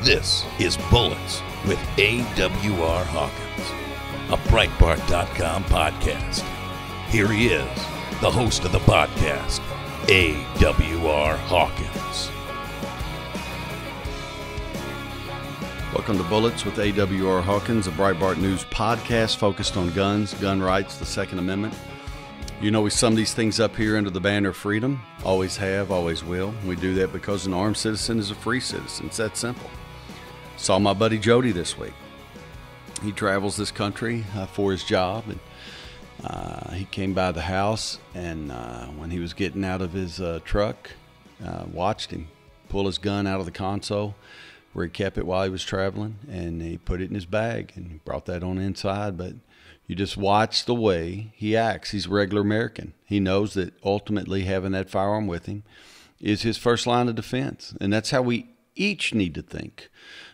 This is Bullets with AWR Hawkins, a Breitbart.com podcast. Here he is, the host of the podcast, AWR Hawkins. Welcome to Bullets with AWR Hawkins, a Breitbart News podcast focused on guns, gun rights, the Second Amendment. You know, we sum these things up here under the banner of freedom. Always have, always will. We do that because an armed citizen is a free citizen. It's that simple. Saw my buddy Jody this week. He travels this country for his job, and he came by the house, and when he was getting out of his truck, watched him pull his gun out of the console where he kept it while he was traveling, and he put it in his bag and brought that on inside. But you just watch the way he acts. He's a regular American. He knows that ultimately having that firearm with him is his first line of defense. And that's how we each need to think,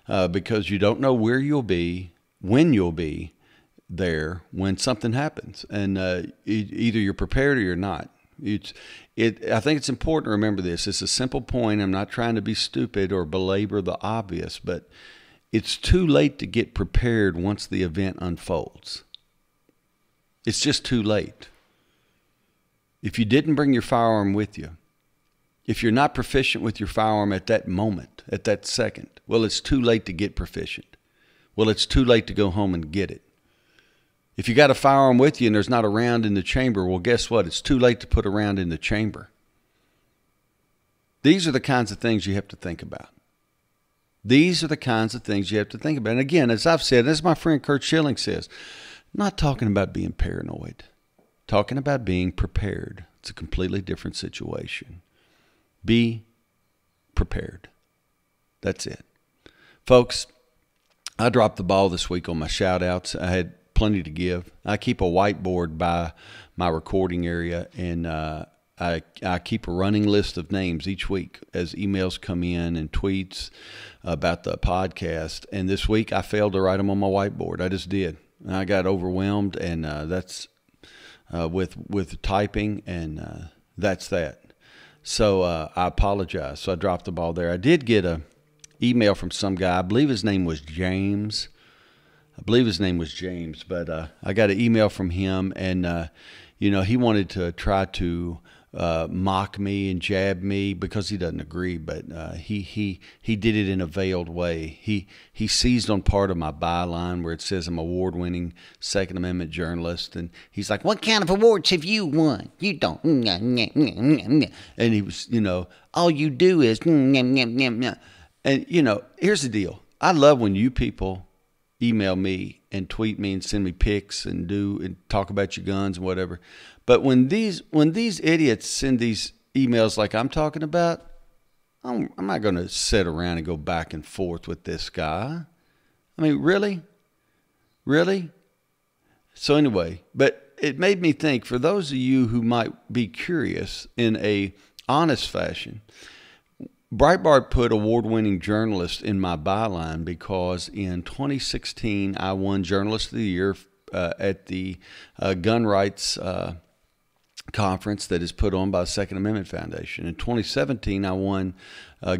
because you don't know where you'll be, when you'll be there when something happens. And either you're prepared or you're not. I think it's important to remember this. It's a simple point. I'm not trying to be stupid or belabor the obvious, but it's too late to get prepared once the event unfolds. It's just too late. If you didn't bring your firearm with you, if you're not proficient with your firearm at that moment, at that second, well, it's too late to get proficient. Well, it's too late to go home and get it. If you got a firearm with you and there's not a round in the chamber, well, guess what? It's too late to put a round in the chamber. These are the kinds of things you have to think about. These are the kinds of things you have to think about. And again, as I've said, as my friend Kurt Schilling says, I'm not talking about being paranoid. Talking about being prepared. It's a completely different situation. Be prepared. That's it. Folks, I dropped the ball this week on my shout-outs. I had plenty to give. I keep a whiteboard by my recording area, and I keep a running list of names each week as emails come in and tweets about the podcast. And this week I failed to write them on my whiteboard. I just did. I got overwhelmed, and that's with typing, and that's that. So I apologize. So I dropped the ball there. I did get a email from some guy. I believe his name was James. But I got an email from him, and he wanted to try to mock me and jab me because he doesn't agree, but he did it in a veiled way. He seized on part of my byline where it says I'm an award-winning Second Amendment journalist, and he's like, "What kind of awards have you won? You don't." And he was, all you do is. And here's the deal. I love when you people email me and tweet me and send me pics and talk about your guns and whatever. But when these idiots send these emails like I'm talking about, I'm not going to sit around and go back and forth with this guy. I mean, really? Really? So anyway, but it made me think, for those of you who might be curious in a honest fashion, Breitbart put award-winning journalist in my byline because in 2016 I won Journalist of the Year at the gun rights conference that is put on by the Second Amendment Foundation. In 2017 I won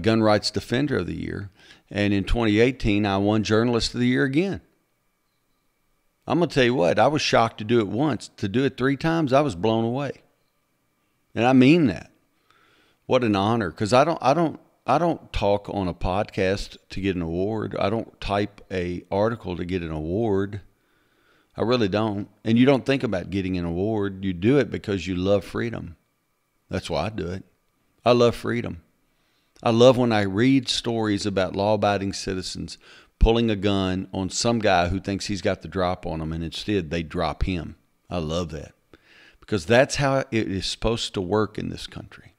Gun Rights Defender of the Year, and in 2018 I won Journalist of the Year again. I'm going to tell you what, I was shocked to do it once. To do it 3 times, I was blown away. And I mean that. What an honor, because I don't talk on a podcast to get an award. I don't type a article to get an award. I really don't. And you don't think about getting an award. You do it because you love freedom. That's why I do it. I love freedom. I love when I read stories about law-abiding citizens pulling a gun on some guy who thinks he's got the drop on them, and instead they drop him. I love that, because that's how it is supposed to work in this country.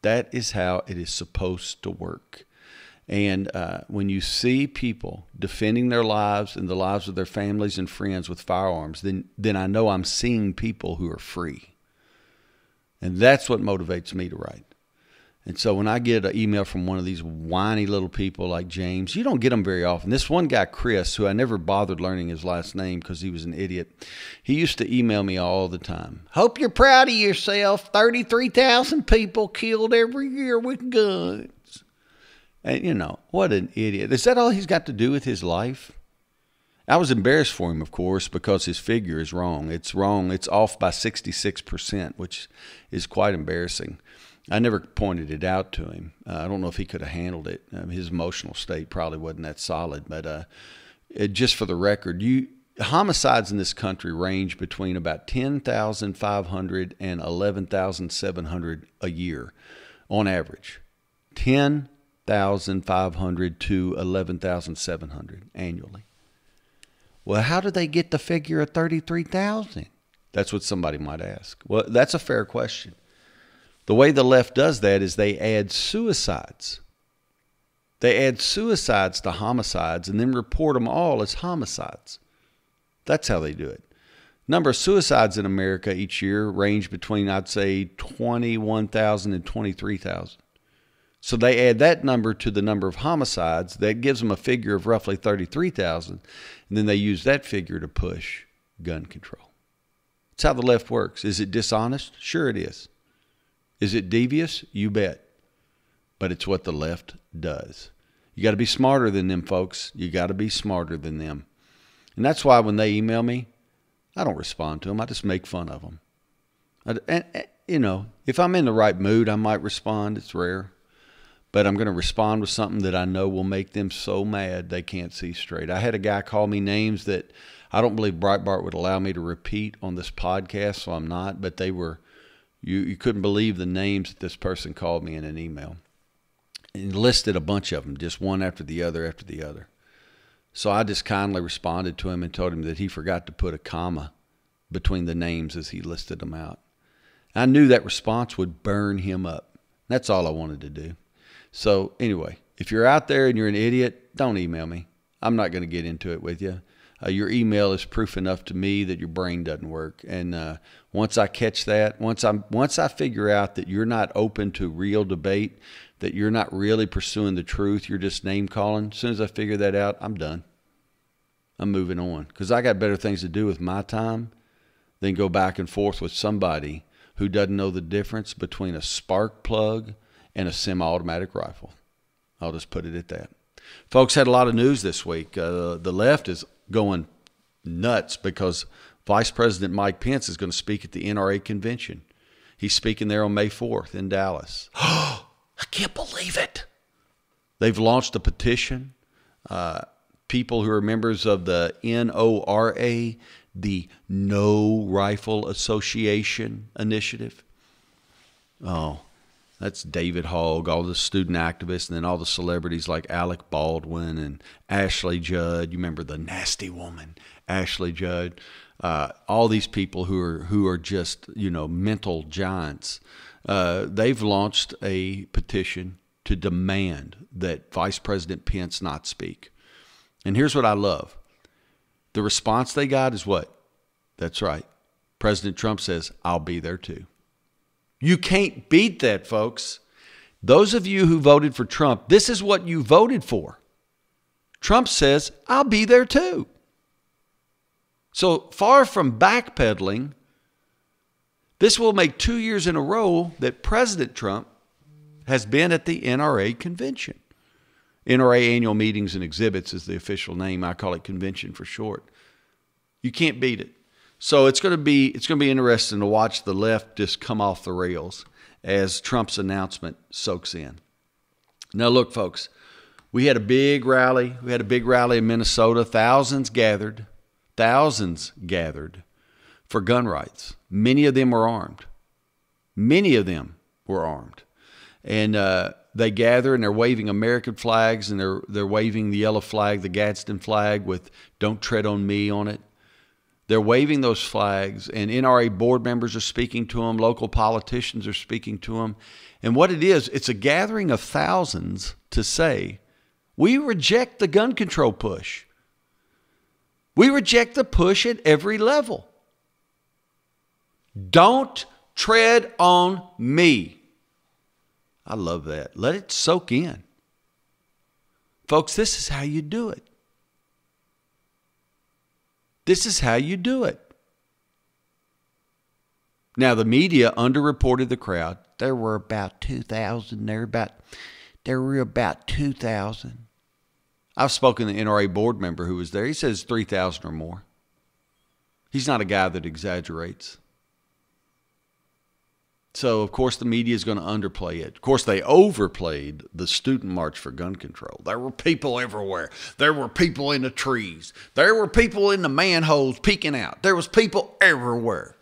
That is how it is supposed to work. And when you see people defending their lives and the lives of their families and friends with firearms, then I know I'm seeing people who are free. And that's what motivates me to write. And so when I get an email from one of these whiny little people like James, you don't get them very often. This one guy, Chris, who I never bothered learning his last name because he was an idiot, he used to email me all the time. Hope you're proud of yourself. 33,000 people killed every year with guns. And, what an idiot. Is that all he's got to do with his life? I was embarrassed for him, of course, because his figure is wrong. It's wrong. It's off by 66%, which is quite embarrassing. I never pointed it out to him. I don't know if he could have handled it. His emotional state probably wasn't that solid. But just for the record, homicides in this country range between about 10,500 and 11,700 a year on average. 10,500 to 11,700 annually. Well, how do they get the figure of 33,000? That's what somebody might ask. Well, that's a fair question. The way the left does that is they add suicides. They add suicides to homicides and then report them all as homicides. That's how they do it. Number of suicides in America each year range between, I'd say, 21,000 and 23,000. So they add that number to the number of homicides. That gives them a figure of roughly 33,000. And then they use that figure to push gun control. That's how the left works. Is it dishonest? Sure it is. Is it devious? You bet. But it's what the left does. You got to be smarter than them, folks. You got to be smarter than them. And that's why when they email me, I don't respond to them. I just make fun of them. And if I'm in the right mood, I might respond. It's rare. But I'm going to respond with something that I know will make them so mad they can't see straight. I had a guy call me names that I don't believe Breitbart would allow me to repeat on this podcast, so I'm not. But they were, you couldn't believe the names that this person called me in an email. And listed a bunch of them, just one after the other after the other. So I just kindly responded to him and told him that he forgot to put a comma between the names as he listed them out. I knew that response would burn him up. That's all I wanted to do. So anyway, if you're out there and you're an idiot, don't email me. I'm not going to get into it with you. Your email is proof enough to me that your brain doesn't work. And once I catch that, once I figure out that you're not open to real debate, that you're not really pursuing the truth, you're just name calling, as soon as I figure that out, I'm done. I'm moving on because I got better things to do with my time than go back and forth with somebody who doesn't know the difference between a spark plug and a semi-automatic rifle. I'll just put it at that. Folks, had a lot of news this week. The left is going nuts because Vice President Mike Pence is going to speak at the NRA convention. He's speaking there on May 4th in Dallas. Oh, I can't believe it. They've launched a petition. People who are members of the NORA, the No Rifle Association Initiative. Oh, that's David Hogg, all the student activists, and then all the celebrities like Alec Baldwin and Ashley Judd. You remember the nasty woman, Ashley Judd. All these people who are just, mental giants. They've launched a petition to demand that Vice President Pence not speak. And here's what I love. The response they got is what? That's right. President Trump says, I'll be there too. You can't beat that, folks. Those of you who voted for Trump, this is what you voted for. Trump says, I'll be there too. So far from backpedaling, this will make 2 years in a row that President Trump has been at the NRA convention. NRA Annual Meetings and Exhibits is the official name. I call it convention for short. You can't beat it. So it's going to be interesting to watch the left just come off the rails as Trump's announcement soaks in. Now look, folks, we had a big rally. We had a big rally in Minnesota. Thousands gathered for gun rights. Many of them were armed. And they gather and they're waving American flags and they're waving the yellow flag, the Gadsden flag with "Don't Tread on Me" on it. They're waving those flags, and NRA board members are speaking to them. Local politicians are speaking to them. And what it is, it's a gathering of thousands to say, we reject the gun control push. We reject the push at every level. Don't tread on me. I love that. Let it soak in. Folks, this is how you do it. This is how you do it. Now, the media underreported the crowd. There were about 2,000 there, about there were about 2,000. I've spoken to the NRA board member who was there. He says 3,000 or more. He's not a guy that exaggerates. So, of course, the media is going to underplay it. Of course, they overplayed the student march for gun control. There were people everywhere. There were people in the trees. There were people in the manholes peeking out. There was people everywhere.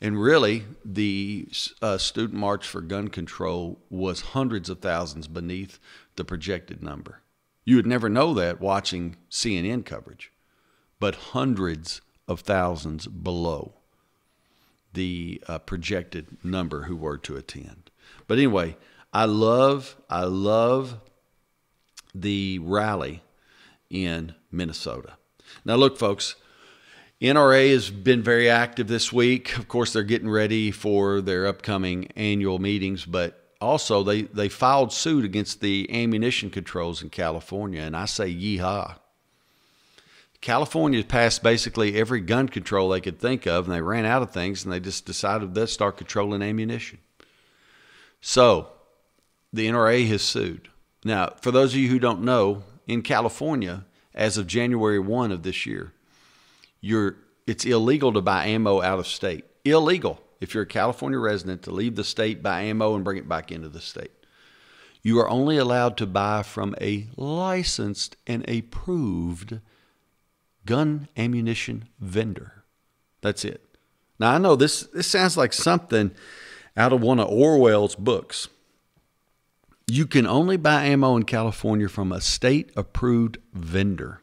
And really, the student march for gun control was hundreds of thousands beneath the projected number. You would never know that watching CNN coverage, but hundreds of thousands below the projected number who were to attend. But anyway, I love the rally in Minnesota. Now look, folks, NRA has been very active this week. Of course, they're getting ready for their upcoming annual meetings, but also they filed suit against the ammunition controls in California, and I say yeehaw. California passed basically every gun control they could think of, and they ran out of things, and they just decided they'd start controlling ammunition. So the NRA has sued. Now, for those of you who don't know, in California, as of January 1 of this year, it's illegal to buy ammo out of state. Illegal if you're a California resident to leave the state, buy ammo, and bring it back into the state. You are only allowed to buy from a licensed and approved gun ammunition vendor. That's it. Now, I know this sounds like something out of one of Orwell's books. You can only buy ammo in California from a state-approved vendor.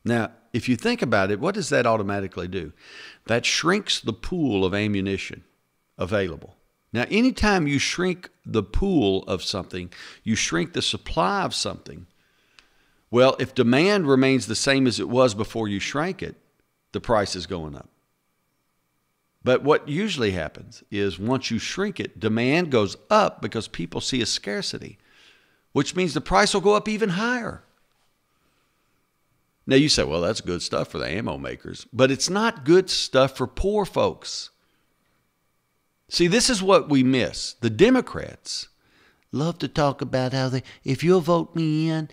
Now, if you think about it, what does that automatically do? That shrinks the pool of ammunition available. Now, anytime you shrink the pool of something, you shrink the supply of something. Well, if demand remains the same as it was before you shrank it, the price is going up. But what usually happens is once you shrink it, demand goes up because people see a scarcity, which means the price will go up even higher. Now you say, well, that's good stuff for the ammo makers, but it's not good stuff for poor folks. See, this is what we miss. The Democrats love to talk about how if you'll vote me in,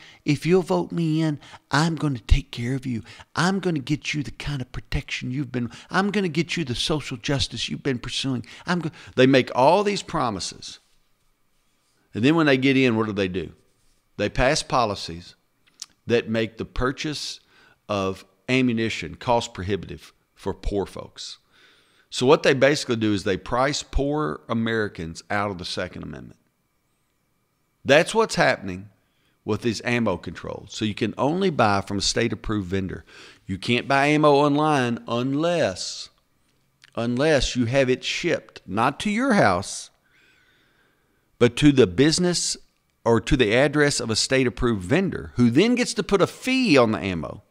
I'm going to take care of you. I'm going to get you the kind of protection I'm going to get you the social justice you've been pursuing. They make all these promises. And then when they get in, what do? They pass policies that make the purchase of ammunition cost prohibitive for poor folks. So what they basically do is they price poor Americans out of the Second Amendment. That's what's happening with these ammo controls. So you can only buy from a state-approved vendor. You can't buy ammo online unless you have it shipped, not to your house, but to the business or to the address of a state-approved vendor, who then gets to put a fee on the ammo.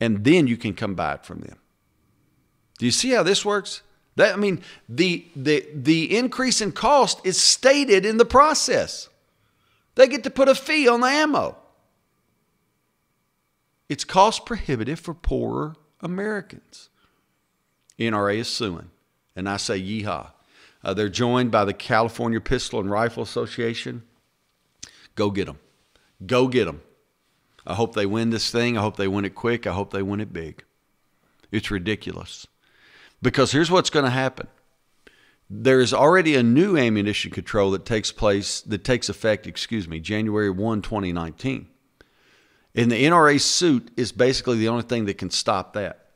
And then you can come buy it from them. Do you see how this works? The increase in cost is stated in the process. They get to put a fee on the ammo. It's cost prohibitive for poorer Americans. NRA is suing, and I say yeehaw. They're joined by the California Pistol and Rifle Association. Go get them. Go get them. I hope they win this thing. I hope they win it quick. I hope they win it big. It's ridiculous. Because here's what's going to happen. There is already a new ammunition control that takes effect, January 1, 2019. And the NRA suit is basically the only thing that can stop that.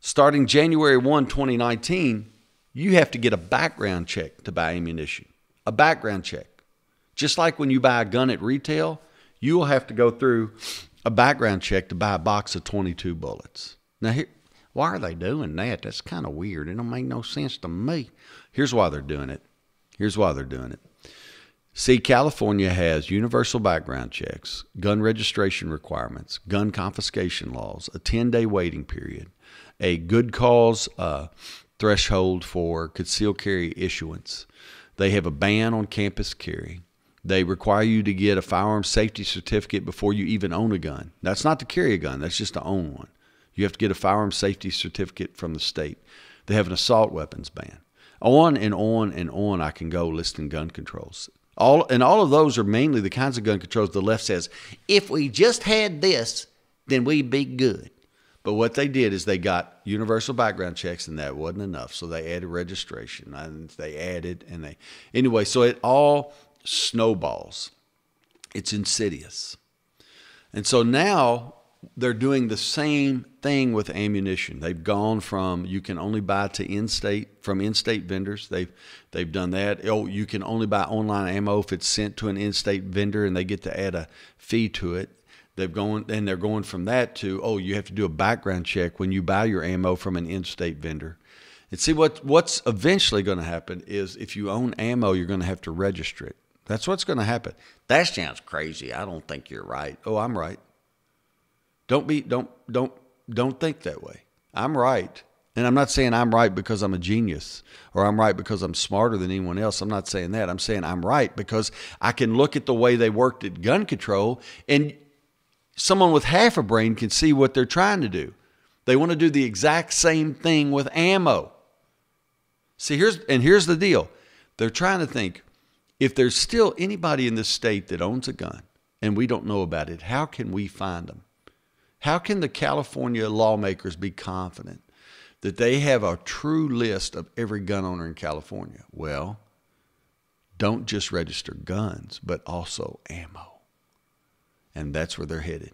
Starting January 1, 2019, you have to get a background check to buy ammunition. A background check. Just like when you buy a gun at retail, you will have to go through a background check to buy a box of 22 bullets. Now, why are they doing that? That's kind of weird. It don't make no sense to me. Here's why they're doing it. See, California has universal background checks, gun registration requirements, gun confiscation laws, a 10-day waiting period, a good cause threshold for concealed carry issuance. They have a ban on campus carry. They require you to get a firearm safety certificate before you even own a gun. That's not to carry a gun. That's just to own one. You have to get a firearm safety certificate from the state. They have an assault weapons ban. On and on and on I can go listing gun controls. All of those are mainly the kinds of gun controls the left says, if we just had this, then we'd be good. But what they did is they got universal background checks, and that wasn't enough. So they added registration, and anyway, so it all snowballs. It's insidious. And so now they're doing the same thing with ammunition. They've gone from you can only buy from in-state vendors. They've done that. Oh, you can only buy online ammo if it's sent to an in-state vendor, and they get to add a fee to it. They're going from that to, you have to do a background check when you buy your ammo from an in-state vendor. And see, what's eventually going to happen is if you own ammo, you're going to have to register it. That's what's going to happen. That sounds crazy. I don't think you're right. Oh, I'm right. Don't think that way. I'm right. And I'm not saying I'm right because I'm a genius or I'm right because I'm smarter than anyone else. I'm not saying that. I'm saying I'm right because I can look at the way they worked at gun control, and someone with half a brain can see what they're trying to do. They want to do the exact same thing with ammo. See, here's the deal. They're trying to think, if there's still anybody in this state that owns a gun and we don't know about it, how can we find them? How can the California lawmakers be confident that they have a true list of every gun owner in California? Well, don't just register guns, but also ammo. And that's where they're headed.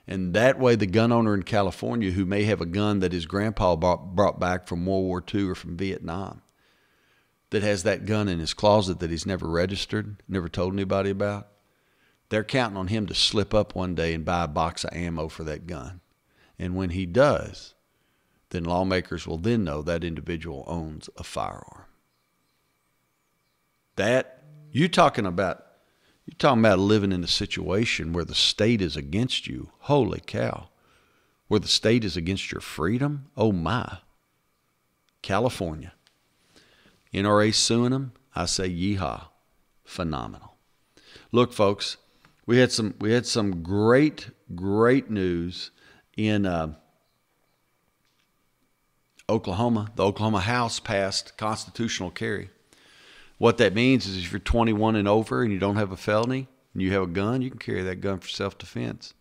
And that way, the gun owner in California who may have a gun that his grandpa brought back from World War II or from Vietnam, that has that gun in his closet that he's never registered, never told anybody about, they're counting on him to slip up one day and buy a box of ammo for that gun. And when he does, then lawmakers will then know that individual owns a firearm. You're talking about living in a situation where the state is against you. Holy cow. Where the state is against your freedom? Oh my. California. NRA suing them? I say yeehaw. Phenomenal. Look, folks, we had some great news in Oklahoma. The Oklahoma House passed constitutional carry. What that means is if you're 21 and over and you don't have a felony and you have a gun, you can carry that gun for self-defense.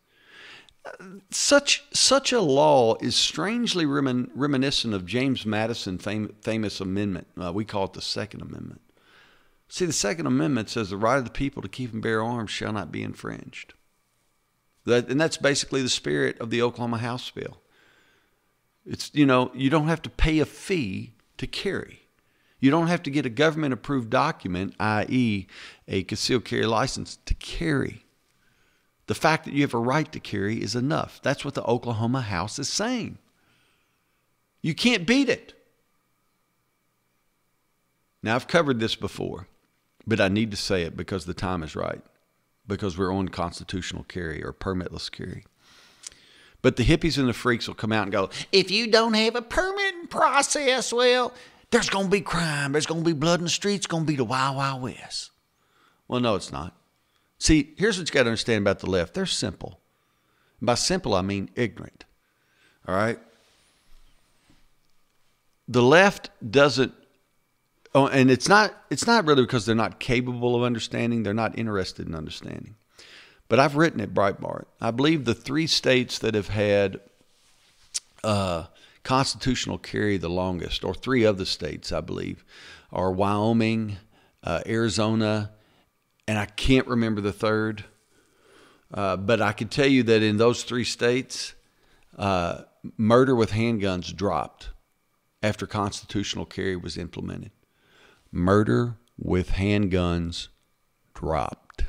Such a law is strangely reminiscent of James Madison's famous amendment. We call it the Second Amendment. See, the Second Amendment says the right of the people to keep and bear arms shall not be infringed. And that's basically the spirit of the Oklahoma House bill. It's, you don't have to pay a fee to carry. You don't have to get a government-approved document, i.e. a concealed carry license, to carry. The fact that you have a right to carry is enough. That's what the Oklahoma House is saying. You can't beat it. Now, I've covered this before, but I need to say it because the time is right, because we're on constitutional carry or permitless carry. But the hippies and the freaks will come out and go, if you don't have a permitting process, well, there's going to be crime. There's going to be blood in the streets. It's going to be the Wild Wild West. Well, no, it's not. See, here's what you got to understand about the left. They're simple. By simple, I mean ignorant. All right? The left doesn't, and it's not really because they're not capable of understanding. They're not interested in understanding. But I've written at Breitbart, I believe the 3 states that have had constitutional carry the longest, or 3 of the states, I believe, are Wyoming, Arizona, and I can't remember the third. But I can tell you that in those 3 states, murder with handguns dropped after constitutional carry was implemented. Murder with handguns dropped.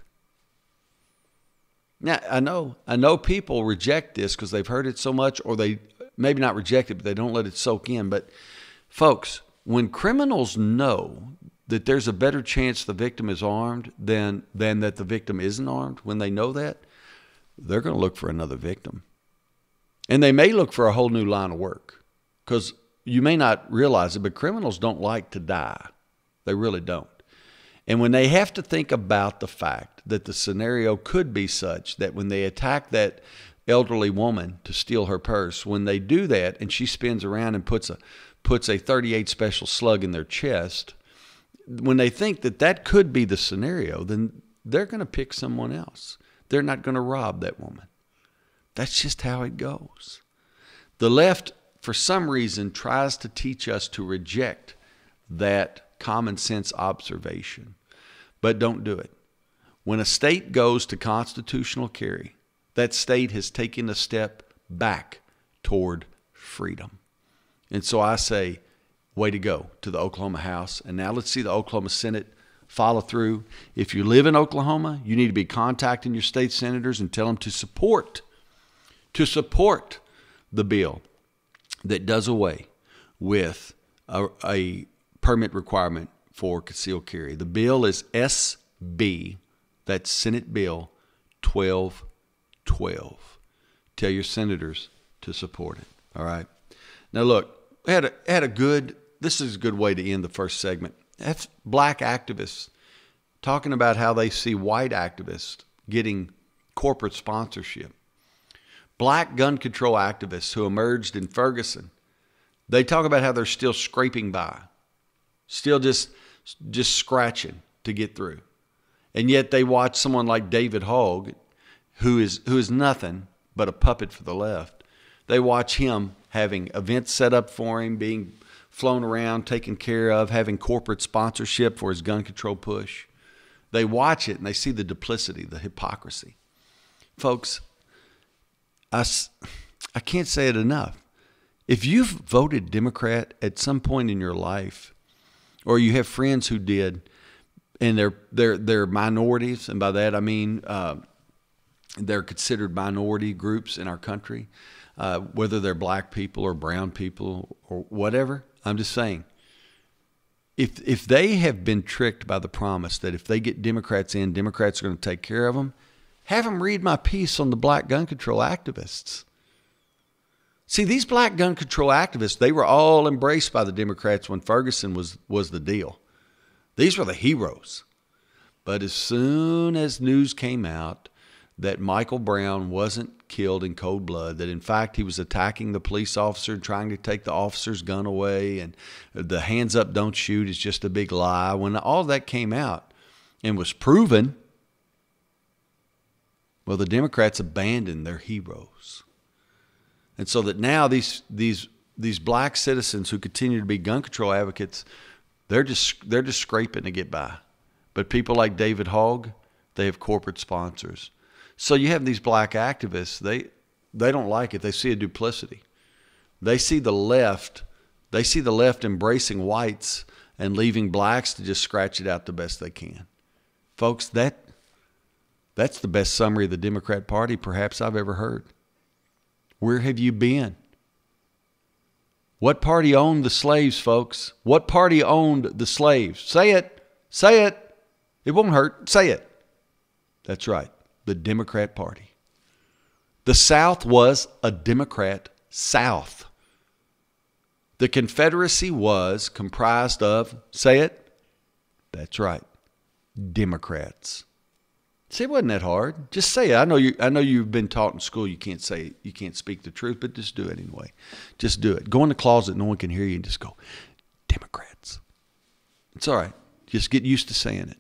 Now, I know people reject this because they've heard it so much, or they maybe not reject it, but they don't let it soak in. But folks, when criminals know that there's a better chance the victim is armed than that the victim isn't armed, when they know that, they're going to look for another victim. And they may look for a whole new line of work, because you may not realize it, but criminals don't like to die. They really don't. And when they have to think about the fact that the scenario could be such that when they attack that elderly woman to steal her purse, when they do that and she spins around and puts a 38 special slug in their chest, when they think that that could be the scenario, then they're going to pick someone else. They're not going to rob that woman. That's just how it goes. The left, for some reason, tries to teach us to reject that common sense observation, but don't do it. When a state goes to constitutional carry, that state has taken a step back toward freedom. And so I say, way to go to the Oklahoma House. And now let's see the Oklahoma Senate follow through. If you live in Oklahoma, you need to be contacting your state senators and tell them to support the bill that does away with a permit requirement for concealed carry. The bill is SB, that's Senate Bill 1212. Tell your senators to support it. All right. Now look, we had a good. This is a good way to end the first segment. That's black activists talking about how they see white activists getting corporate sponsorship. Black gun control activists who emerged in Ferguson, they talk about how they're still scraping by, still just scratching to get through. And yet they watch someone like David Hogg, who is nothing but a puppet for the left. They watch him having events set up for him, being flown around, taken care of, having corporate sponsorship for his gun control push. They watch it and they see the duplicity, the hypocrisy. Folks, I can't say it enough. If you've voted Democrat at some point in your life, or you have friends who did, and they're minorities, and by that I mean they're considered minority groups in our country, whether they're black people or brown people or whatever. I'm just saying, if they have been tricked by the promise that if they get Democrats in, Democrats are going to take care of them, have them read my piece on the black gun control activists. See, these black gun control activists, they were all embraced by the Democrats when Ferguson was the deal. These were the heroes. But as soon as news came out that Michael Brown wasn't killed in cold blood, that in fact he was attacking the police officer and trying to take the officer's gun away, and the hands up, don't shoot is just a big lie. When all that came out and was proven, well, the Democrats abandoned their heroes. And so that now these black citizens who continue to be gun control advocates, they're just scraping to get by. But people like David Hogg, they have corporate sponsors. So you have these black activists, they don't like it. They see a duplicity. They see the left embracing whites and leaving blacks to just scratch it out the best they can. Folks, that's the best summary of the Democrat Party perhaps I've ever heard. Where have you been? What party owned the slaves, folks? What party owned the slaves? Say it. Say it. It won't hurt. Say it. That's right. The Democrat Party. The South was a Democrat South. The Confederacy was comprised of, say it, that's right, Democrats. See, it wasn't that hard. Just say it. I know you've been taught in school you can't say it, you can't speak the truth, but just do it anyway. Just do it. Go in the closet, no one can hear you, and just go, Democrats. It's all right. Just get used to saying it.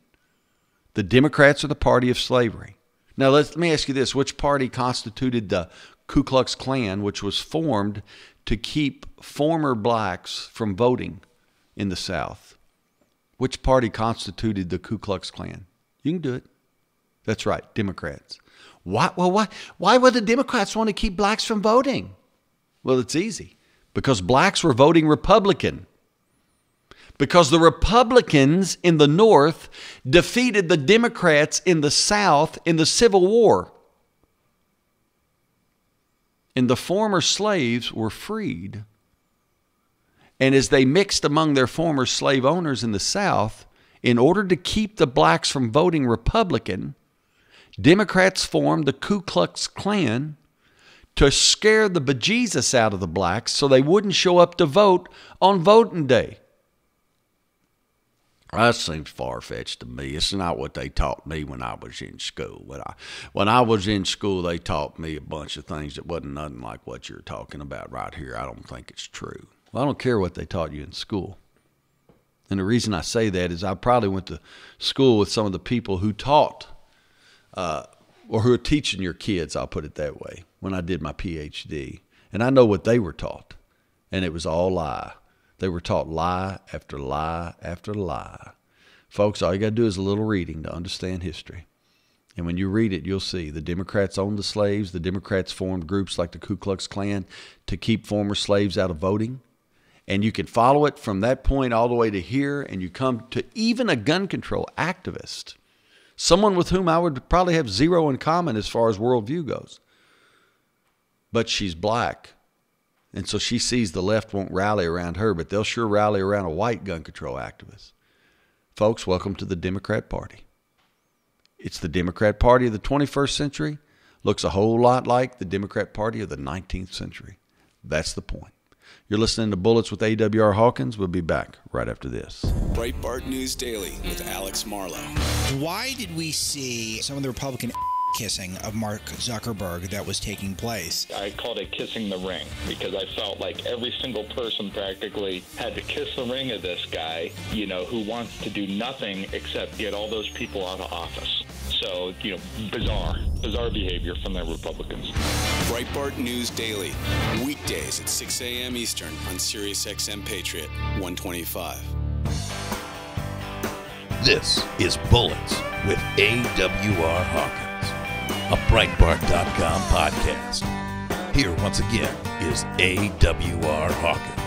The Democrats are the party of slavery. Now, let me ask you this. Which party constituted the Ku Klux Klan, which was formed to keep former blacks from voting in the South? Which party constituted the Ku Klux Klan? You can do it. That's right, Democrats. Why would the Democrats want to keep blacks from voting? Well, it's easy. Because blacks were voting Republican. Because the Republicans in the North defeated the Democrats in the South in the Civil War. And the former slaves were freed. And as they mixed among their former slave owners in the South, in order to keep the blacks from voting Republican, Democrats formed the Ku Klux Klan to scare the bejesus out of the blacks so they wouldn't show up to vote on voting day. That seems far-fetched to me. It's not what they taught me when I was in school. When I was in school, they taught me a bunch of things that wasn't nothing like what you're talking about right here. I don't think it's true. Well, I don't care what they taught you in school. And the reason I say that is I probably went to school with some of the people who taught or who are teaching your kids, I'll put it that way, when I did my PhD. And I know what they were taught, and it was all lie. They were taught lie after lie after lie. Folks, all you got to do is a little reading to understand history. And when you read it, you'll see the Democrats owned the slaves. The Democrats formed groups like the Ku Klux Klan to keep former slaves out of voting. And you can follow it from that point all the way to here, and you come to even a gun control activist, someone with whom I would probably have zero in common as far as worldview goes. But she's black, and so she sees the left won't rally around her, but they'll sure rally around a white gun control activist. Folks, welcome to the Democrat Party. It's the Democrat Party of the 21st century. Looks a whole lot like the Democrat Party of the 19th century. That's the point. You're listening to Bullets with AWR Hawkins. We'll be back right after this. Breitbart News Daily with Alex Marlow. Why did we see some of the Republican kissing of Mark Zuckerberg that was taking place? I called it kissing the ring because I felt like every single person practically had to kiss the ring of this guy, who wants to do nothing except get all those people out of office. So, bizarre behavior from the Republicans. Breitbart News Daily, weekdays at 6 a.m. Eastern on SiriusXM Patriot 125. This is Bullets with AWR Hawkins, a Breitbart.com podcast. Here once again is AWR Hawkins.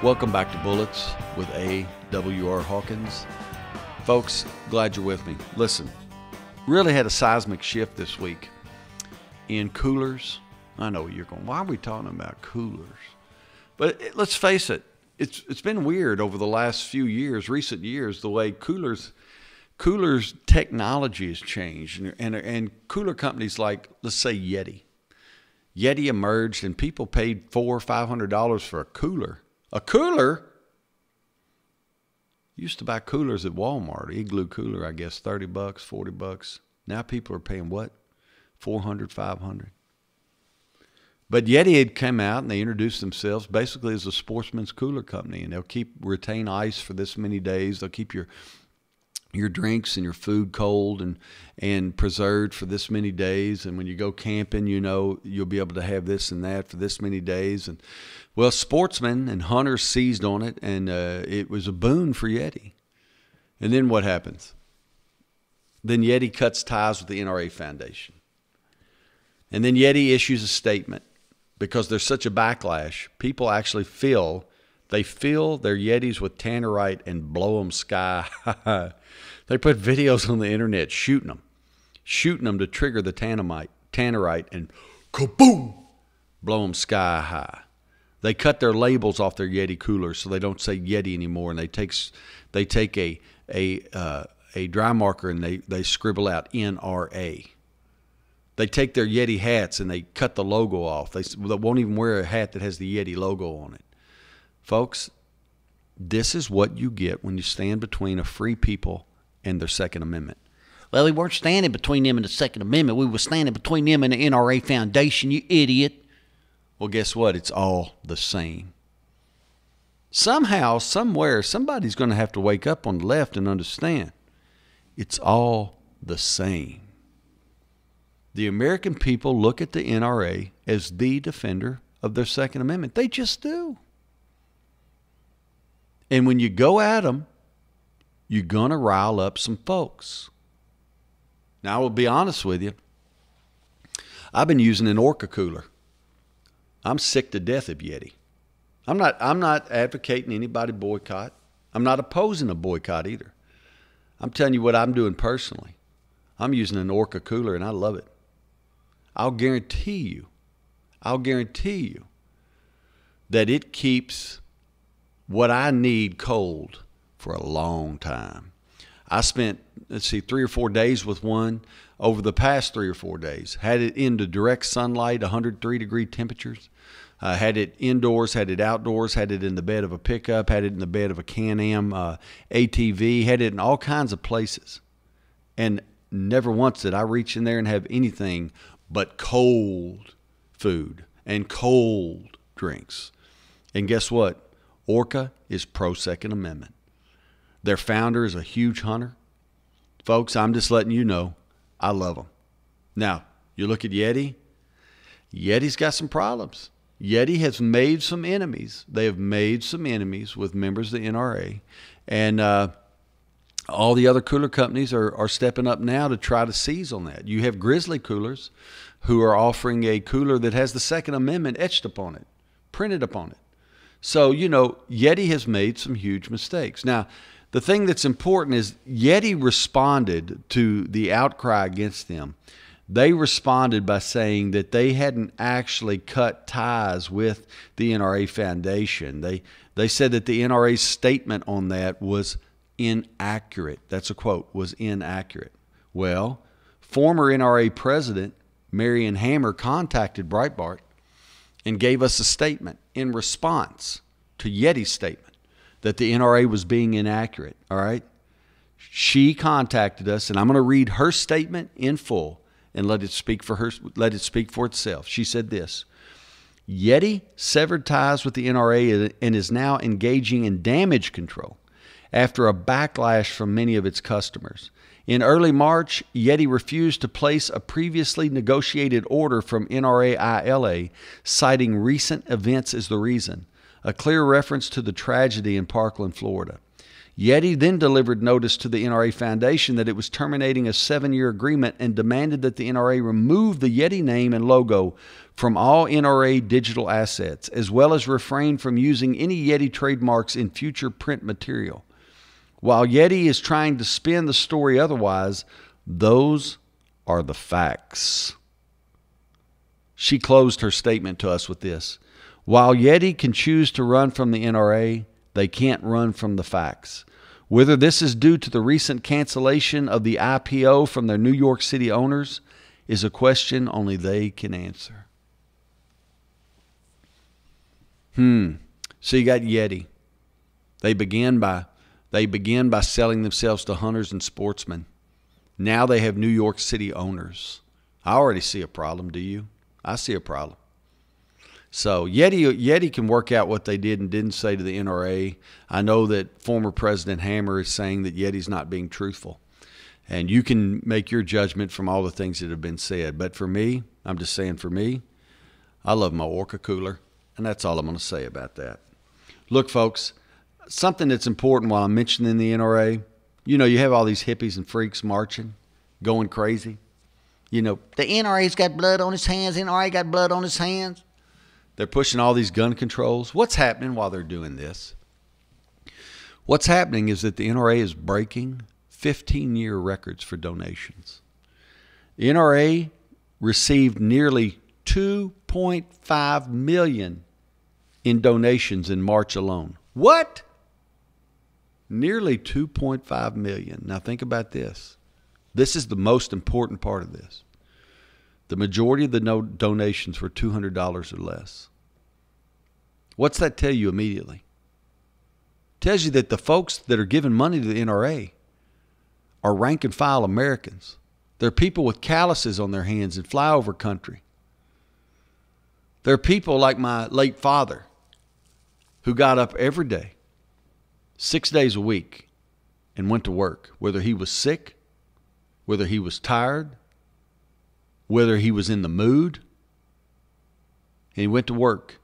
Welcome back to Bullets with AWR Hawkins. Folks, glad you're with me. Listen, really had a seismic shift this week in coolers. I know you're going, why are we talking about coolers? But let's face it, it's been weird over the last few years, recent years, the way coolers technology has changed. And cooler companies like, let's say, Yeti. Yeti emerged and people paid $400 or $500 for a cooler. A cooler? Used to buy coolers at Walmart. Igloo cooler, I guess, $30, $40. Now people are paying what? $400, $500. But Yeti had come out and they introduced themselves basically as a sportsman's cooler company, and they'll retain ice for this many days. They'll keep your drinks and your food cold and preserved for this many days. And when you go camping, you'll be able to have this and that for this many days. And well, sportsmen and hunters seized on it, and it was a boon for Yeti. And then what happens? Then Yeti cuts ties with the NRA Foundation. And then Yeti issues a statement because there's such a backlash. People actually fill their Yetis with tannerite and blow them sky high. They put videos on the internet shooting them to trigger the tannerite and kaboom, blow them sky high. They cut their labels off their Yeti coolers so they don't say Yeti anymore, and they take a dry marker and they scribble out NRA. They take their Yeti hats and they cut the logo off. They won't even wear a hat that has the Yeti logo on it. Folks, this is what you get when you stand between a free people and their Second Amendment. Well, we weren't standing between them and the Second Amendment. We were standing between them and the NRA Foundation, you idiot. Well, guess what? It's all the same. Somehow, somewhere, somebody's going to have to wake up on the left and understand it's all the same. The American people look at the NRA as the defender of their Second Amendment. They just do. And when you go at them, you're going to rile up some folks. Now, I will be honest with you. I've been using an Orca cooler. I'm sick to death of Yeti. I'm not advocating anybody boycott. I'm not opposing a boycott either. I'm telling you what I'm doing personally. I'm using an Orca cooler, and I love it. I'll guarantee you that it keeps what I need cold for a long time. I spent, 3 or 4 days with one over the past 3 or 4 days. Had it into direct sunlight, 103-degree temperatures. Had it indoors, had it outdoors, had it in the bed of a pickup, had it in the bed of a Can-Am ATV, had it in all kinds of places. And never once did I reach in there and have anything but cold food. and cold drinks. And guess what? Orca is pro-Second Amendment. Their founder is a huge hunter. Folks, I'm just letting you know, I love them. Now, you look at Yeti. Yeti's got some problems. Yeti has made some enemies. They have made some enemies with members of the NRA. And all the other cooler companies are stepping up now to try to seize on that. You have Grizzly Coolers who are offering a cooler that has the Second Amendment etched upon it, printed upon it. So, Yeti has made some huge mistakes. Now, the thing that's important is Yeti responded to the outcry against them. They responded by saying that they hadn't actually cut ties with the NRA Foundation. They said that the NRA's statement on that was inaccurate. That's a quote, was inaccurate. Well, former NRA President Marion Hammer contacted Breitbart and gave us a statement in response to Yeti's statement that the NRA was being inaccurate. All right? She contacted us, and I'm going to read her statement in full and let it speak for itself. She said this: Yeti severed ties with the NRA and is now engaging in damage control after a backlash from many of its customers. In early March, Yeti refused to place a previously negotiated order from NRA ILA, citing recent events as the reason, a clear reference to the tragedy in Parkland, Florida. Yeti then delivered notice to the NRA Foundation that it was terminating a 7-year agreement and demanded that the NRA remove the Yeti name and logo from all NRA digital assets, as well as refrain from using any Yeti trademarks in future print material. While Yeti is trying to spin the story otherwise, those are the facts. She closed her statement to us with this: while Yeti can choose to run from the NRA, they can't run from the facts. Whether this is due to the recent cancellation of the IPO from their New York City owners is a question only they can answer. So you got Yeti. They began by selling themselves to hunters and sportsmen. Now they have New York City owners. I already see a problem, do you? I see a problem. So Yeti can work out what they did and didn't say to the NRA. I know that former President Hammer is saying that Yeti's not being truthful. And you can make your judgment from all the things that have been said. But for me, I'm just saying for me, I love my Orca cooler. And that's all I'm going to say about that. Look, folks, something that's important while I'm mentioning the NRA, you have all these hippies and freaks marching, going crazy. The NRA's got blood on his hands. NRA got blood on his hands. They're pushing all these gun controls. What's happening while they're doing this? What's happening is that the NRA is breaking 15-year records for donations. The NRA received nearly $2.5 million in donations in March alone. What? Nearly $2.5 million. Now think about this. This is the most important part of this. The majority of the donations were $200 or less. What's that tell you immediately? It tells you that the folks that are giving money to the NRA are rank and file Americans. They're people with calluses on their hands in flyover country. They're people like my late father who got up every day, 6 days a week, and went to work, whether he was sick, whether he was tired, whether he was in the mood. And he went to work,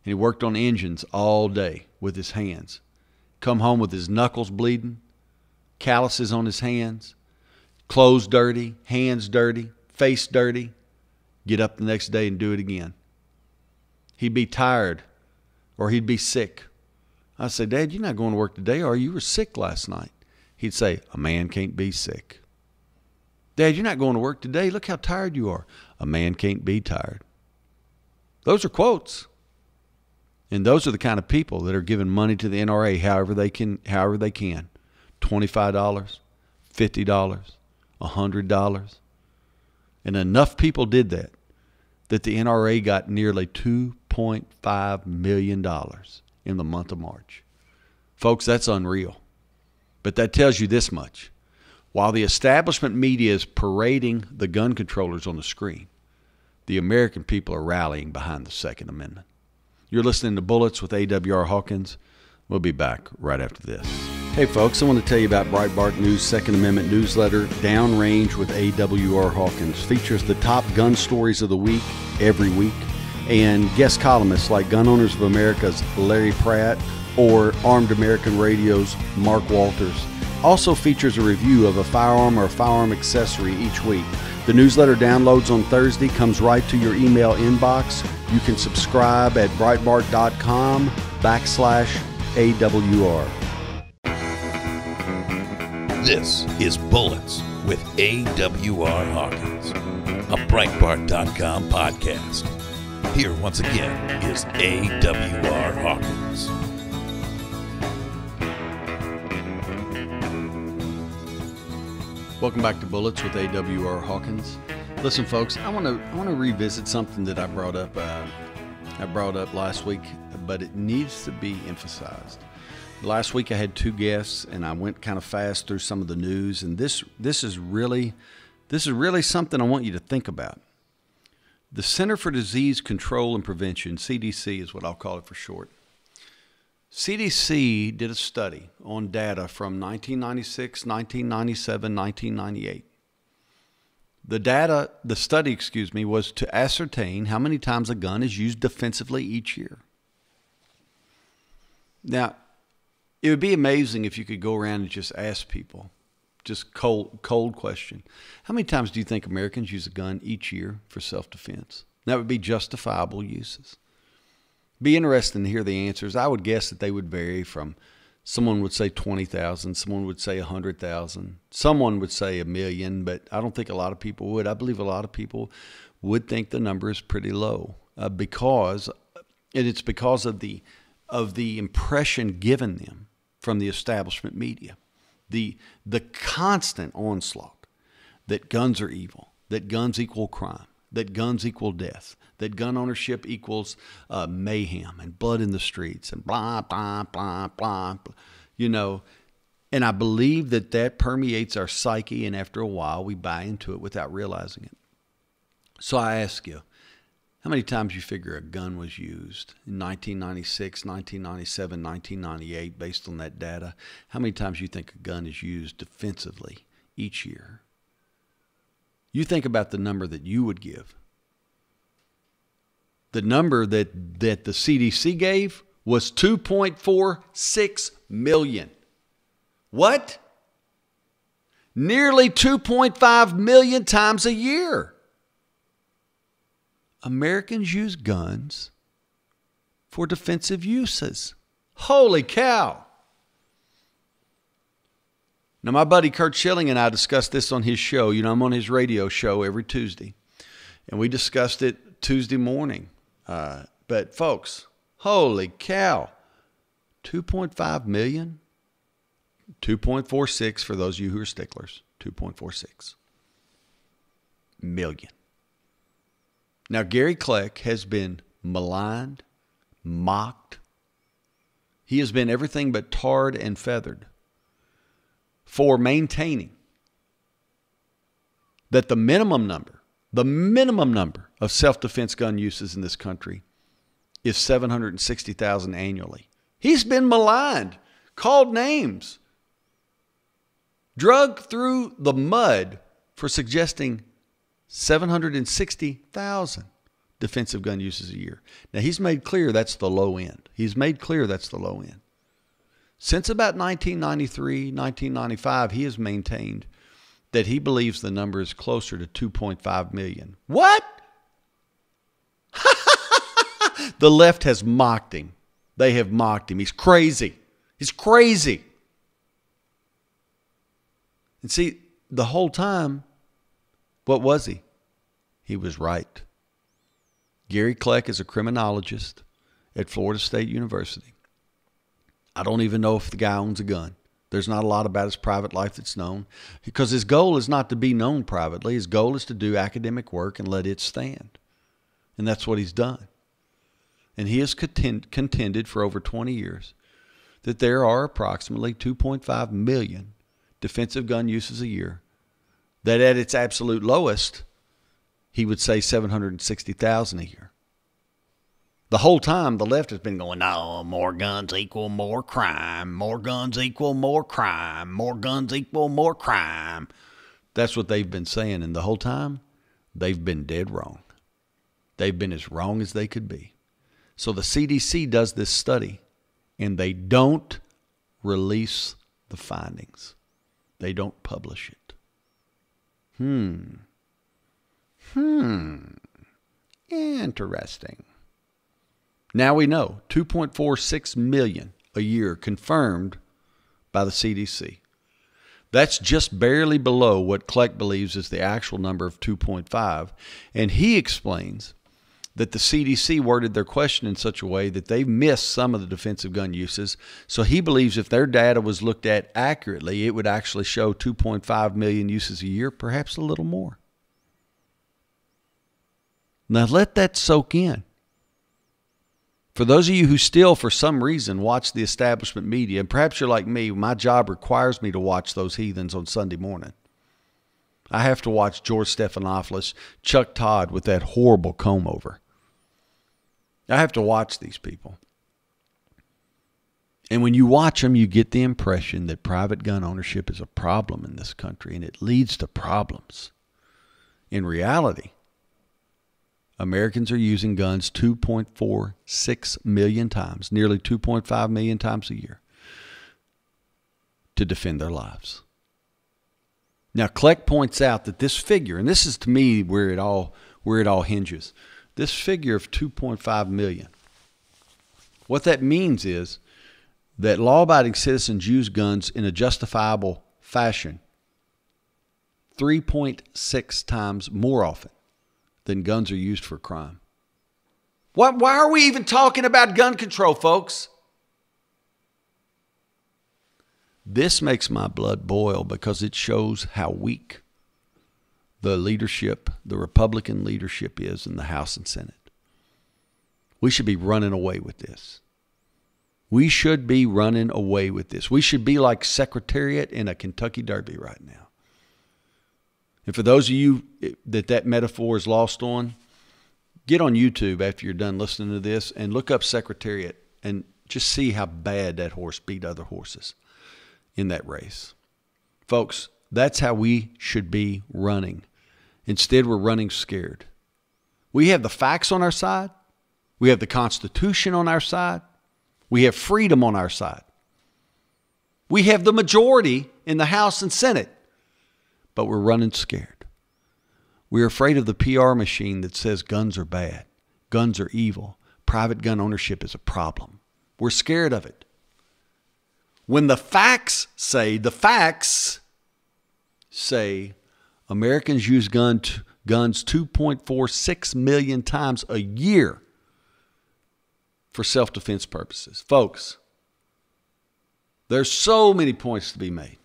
and he worked on engines all day with his hands. Come home with his knuckles bleeding, calluses on his hands, clothes dirty, hands dirty, face dirty. Get up the next day and do it again. He'd be tired or he'd be sick. I'd say, Dad, you're not going to work today, or you were sick last night. He'd say, a man can't be sick. Dad, you're not going to work today. Look how tired you are. A man can't be tired. Those are quotes. And those are the kind of people that are giving money to the NRA however they can. $25, $50, $100. And enough people did that the NRA got nearly $2.5 million in the month of March. Folks, that's unreal. But that tells you this much. While the establishment media is parading the gun controllers on the screen, the American people are rallying behind the Second Amendment. You're listening to Bullets with AWR Hawkins. We'll be back right after this. Hey folks, I want to tell you about Breitbart News' Second Amendment newsletter, Downrange with AWR Hawkins. Features the top gun stories of the week every week, and guest columnists like Gun Owners of America's Larry Pratt or Armed American Radio's Mark Walters. Also features a review of a firearm or a firearm accessory each week. The newsletter downloads on Thursday, comes right to your email inbox. You can subscribe at breitbart.com/AWR. This is Bullets with AWR Hawkins, a Breitbart.com podcast. Here once again is AWR Hawkins. Welcome back to Bullets with AWR Hawkins. Listen, folks, I want to revisit something that I brought up last week, but it needs to be emphasized. Last week I had two guests, and I went kind of fast through some of the news, and this is really something I want you to think about. The Center for Disease Control and Prevention, CDC is what I'll call it for short. CDC did a study on data from 1996, 1997, 1998. The study was to ascertain how many times a gun is used defensively each year. Now, it would be amazing if you could go around and just ask people, just cold question, how many times do you think Americans use a gun each year for self-defense? That would be justifiable uses. Be interesting to hear the answers. I would guess that they would vary from, someone would say 20,000, someone would say 100,000, someone would say 1 million, but I don't think a lot of people would. I believe a lot of people would think the number is pretty low because it's because of the impression given them from the establishment media, the constant onslaught that guns are evil, that guns equal crime, that guns equal death, that gun ownership equals mayhem and blood in the streets and blah, blah, blah, blah, you know. And I believe that permeates our psyche, and after a while we buy into it without realizing it. So I ask you, how many times you figure a gun was used in 1996, 1997, 1998, based on that data? How many times you think a gun is used defensively each year? You think about the number that you would give. The number that the CDC gave was 2.46 million. What? Nearly 2.5 million times a year. Americans use guns for defensive uses. Holy cow. Now, my buddy Kurt Schilling and I discussed this on his show. You know, I'm on his radio show every Tuesday. And we discussed it Tuesday morning. But, folks, holy cow. 2.5 million? 2.46 for those of you who are sticklers. 2.46 million. Now, Gary Kleck has been maligned, mocked. He has been everything but tarred and feathered for maintaining that the minimum number of self-defense gun uses in this country is 760,000 annually. He's been maligned, called names, dragged through the mud for suggesting 760,000 defensive gun uses a year. Now, he's made clear that's the low end. Since about 1993, 1995, he has maintained that he believes the number is closer to 2.5 million. What? The left has mocked him. They have mocked him. He's crazy. And see, the whole time, what was he? He was right. Gary Kleck is a criminologist at Florida State University. I don't even know if the guy owns a gun. There's not a lot about his private life that's known, because his goal is not to be known privately. His goal is to do academic work and let it stand. And that's what he's done. And he has contended for over 20 years that there are approximately 2.5 million defensive gun uses a year, that at its absolute lowest, he would say 760,000 a year. The whole time, the left has been going, no, more guns equal more crime. More guns equal more crime. More guns equal more crime. That's what they've been saying. And the whole time, they've been dead wrong. They've been as wrong as they could be. So the CDC does this study, and they don't release the findings. They don't publish it. Interesting. Now we know 2.46 million a year confirmed by the CDC. That's just barely below what Kleck believes is the actual number of 2.5. And he explains that the CDC worded their question in such a way that they missed some of the defensive gun uses. So he believes if their data was looked at accurately, it would actually show 2.5 million uses a year, perhaps a little more. Now let that soak in. For those of you who still, for some reason, watch the establishment media, and perhaps you're like me, my job requires me to watch those heathens on Sunday morning. I have to watch George Stephanopoulos, Chuck Todd with that horrible comb over. I have to watch these people. And when you watch them, you get the impression that private gun ownership is a problem in this country, and it leads to problems. In reality, Americans are using guns 2.46 million times, nearly 2.5 million times a year, to defend their lives. Now, Kleck points out that this figure, and this is to me where it all hinges, this figure of 2.5 million, what that means is that law-abiding citizens use guns in a justifiable fashion 3.6 times more often than guns are used for crime. Why are we even talking about gun control, folks? This makes my blood boil because it shows how weak the leadership, the Republican leadership is in the House and Senate. We should be running away with this. We should be running away with this. We should be like Secretariat in a Kentucky Derby right now. And for those of you that metaphor is lost on, get on YouTube after you're done listening to this and look up Secretariat and just see how bad that horse beat other horses in that race. Folks, that's how we should be running. Instead, we're running scared. We have the facts on our side. We have the Constitution on our side. We have freedom on our side. We have the majority in the House and Senate. But we're running scared. We're afraid of the PR machine that says guns are bad, guns are evil, private gun ownership is a problem. We're scared of it. When the facts say Americans use guns 2.46 million times a year for self-defense purposes. Folks, there's so many points to be made.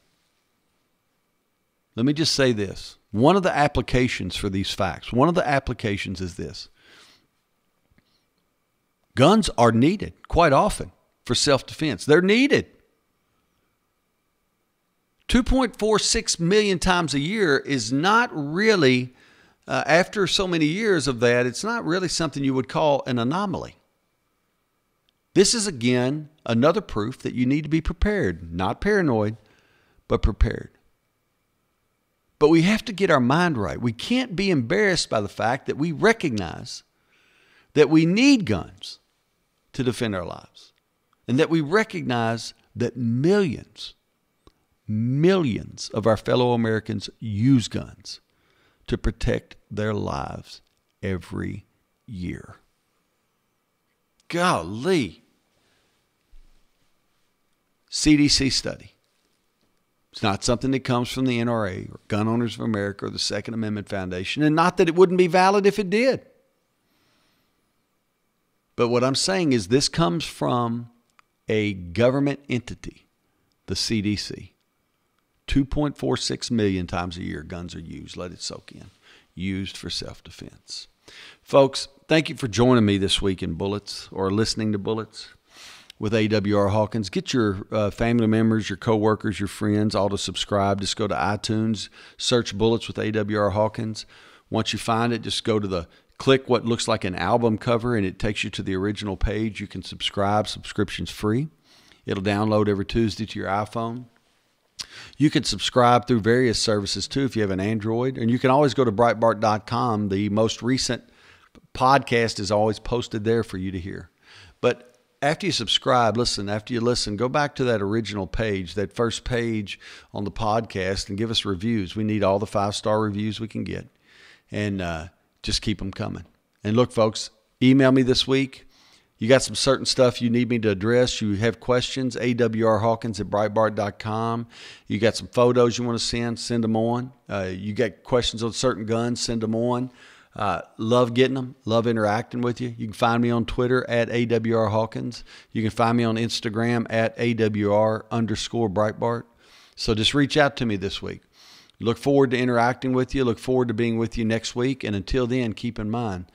Let me just say this. One of the applications for these facts, one of the applications is this. Guns are needed quite often for self-defense. They're needed. 2.46 million times a year is not really, after so many years of that, it's not really something you would call an anomaly. This is, again, another proof that you need to be prepared. Not paranoid, but prepared. But we have to get our mind right. We can't be embarrassed by the fact that we recognize that we need guns to defend our lives. And that we recognize that millions of our fellow Americans use guns to protect their lives every year. Golly. CDC study. It's not something that comes from the NRA or Gun Owners of America or the Second Amendment Foundation, and not that it wouldn't be valid if it did. But what I'm saying is this comes from a government entity, the CDC. 2.46 million times a year guns are used. Let it soak in. Used for self-defense. Folks, thank you for joining me this week in Bullets or listening to Bullets with AWR Hawkins. Get your family members, your coworkers, your friends all to subscribe. Just go to iTunes, search Bullets with AWR Hawkins. Once you find it, just go to click what looks like an album cover, and it takes you to the original page. You can subscribe. Subscription's free. It'll download every Tuesday to your iPhone. You can subscribe through various services too if you have an Android. And you can always go to Breitbart.com. The most recent podcast is always posted there for you to hear. But after you subscribe, after you listen, go back to that original page, that first page on the podcast, and give us reviews. We need all the 5-star reviews we can get. And just keep them coming. And look, folks, email me this week. You got some certain stuff you need me to address. You have questions, AWR Hawkins at Breitbart.com. You got some photos you want to send them on. You got questions on certain guns, send them on. Love getting them, love interacting with you. You can find me on Twitter at AWR Hawkins. You can find me on Instagram at AWR_Breitbart. So just reach out to me this week. Look forward to interacting with you. Look forward to being with you next week. And until then, keep in mind,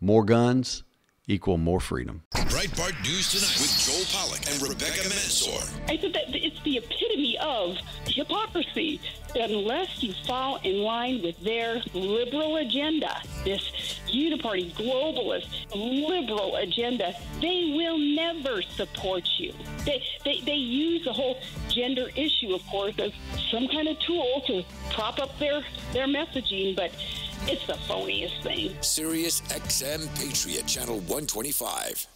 more guns equal more freedom. Breitbart News Tonight with Joel Pollack and Rebecca Mansour. I think that it's the epitome of hypocrisy. Unless you fall in line with their liberal agenda, this uniparty, globalist, liberal agenda, they will never support you. They use the whole gender issue, of course, as some kind of tool to prop up their messaging, but it's the phoniest thing. Sirius XM Patriot, Channel 125.